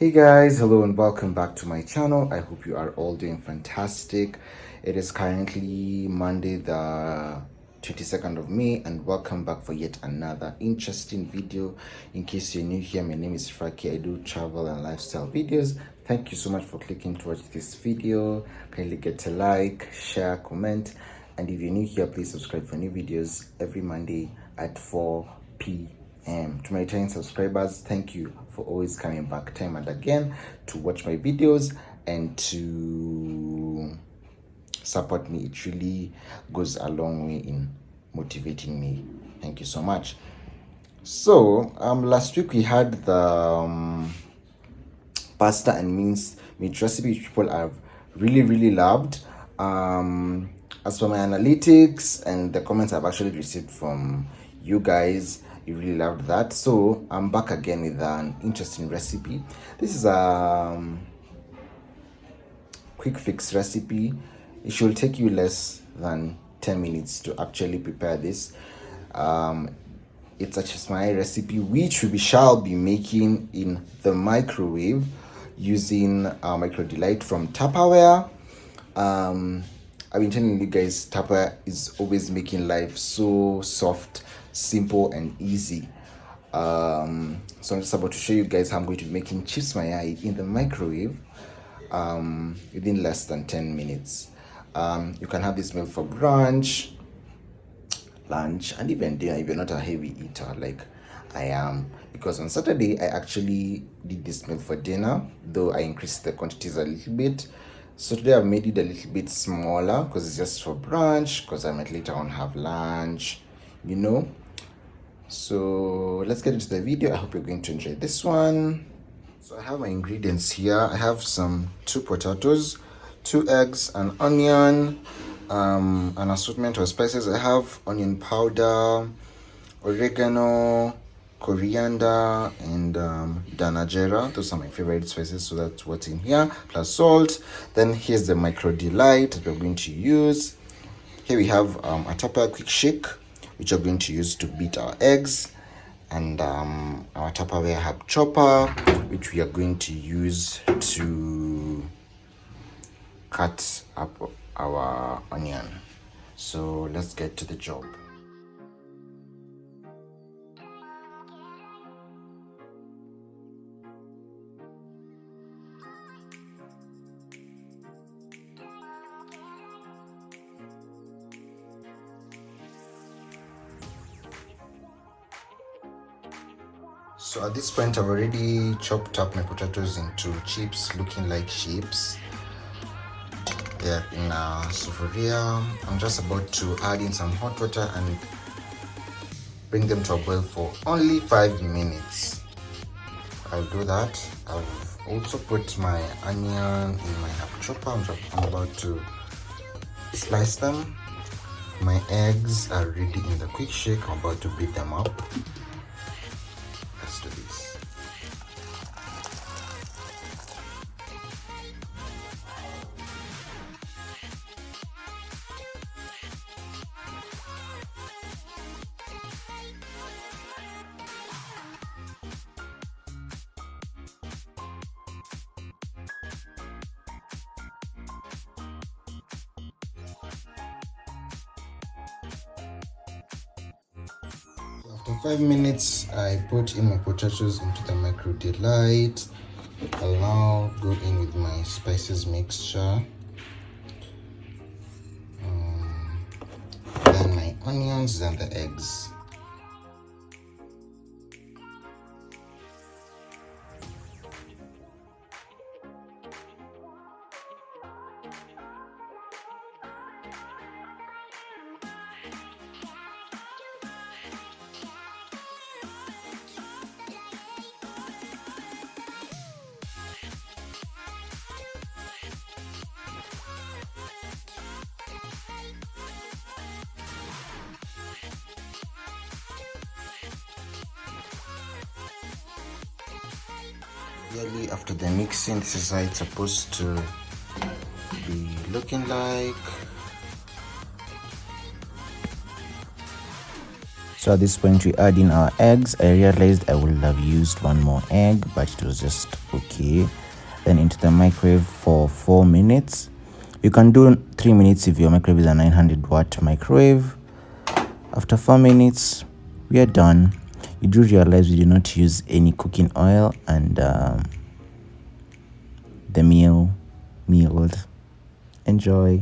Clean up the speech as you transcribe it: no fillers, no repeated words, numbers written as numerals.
Hey guys, hello and welcome back to my channel. I hope you are all doing fantastic. It is currently Monday the 22nd of May, and welcome back for yet another interesting video. In case you're new here, my name is Frakeey. I do travel and lifestyle videos. Thank you so much for clicking to watch this video. Kindly get a like, share, comment, and if you're new here, please subscribe for new videos every Monday at 4 p.m. To my returning subscribers, thank you for always coming back time and again to watch my videos and to support me. It really goes a long way in motivating me. Thank you so much. So last week we had the pasta and minced meat recipe, which people have really loved. As for my analytics and the comments I've actually received from you guys, you really loved that. So I'm back again with an interesting recipe. This is a quick fix recipe. It should take you less than 10 minutes to actually prepare this. It's a chismai recipe which we shall be making in the microwave using micro delight from Tupperware. I've been telling you guys, Tupperware is always making life so soft, simple and easy. So I'm just about to show you guys how I'm going to be making chips mayai in the microwave within less than 10 minutes. You can have this meal for brunch, lunch, and even dinner if you're not a heavy eater like I am, because on Saturday I actually did this meal for dinner, though I increased the quantities a little bit. So today I've made it a little bit smaller because it's just for brunch, because I might later on have lunch, you know. So let's get into the video. I hope you're going to enjoy this one. So I have my ingredients here. I have some 2 potatoes, 2 eggs, an onion, an assortment of spices. I have onion powder, oregano, coriander, and danajera. Those are my favorite spices, so that's what's in here, plus salt. Then here's the micro delight that we're going to use. Here we have a Tupperware quick shake, which we're going to use to beat our eggs, and our Tupperware herb chopper, which we are going to use to cut up our onion. So let's get to the job. So at this point I've already chopped up my potatoes into chips looking like shapes. They're in a sufuria. I'm just about to add in some hot water and bring them to a boil for only 5 minutes. I'll do that. I've also put my onion in my herb chopper. I'm about to slice them. My eggs are ready in the quick shake. I'm about to beat them up. Let's do this. After 5 minutes, I put in my potatoes into the micro delight. I'll now go in with my spices mixture, then my onions and the eggs. Really, after the mixing, this is how it's supposed to be looking like. So at this point we add in our eggs. I realized I would have used one more egg, but it was just okay. Then into the microwave for 4 minutes. You can do 3 minutes if your microwave is a 900-watt microwave. After 4 minutes, we are done. You do realize we do not use any cooking oil, and the meal milled. Enjoy.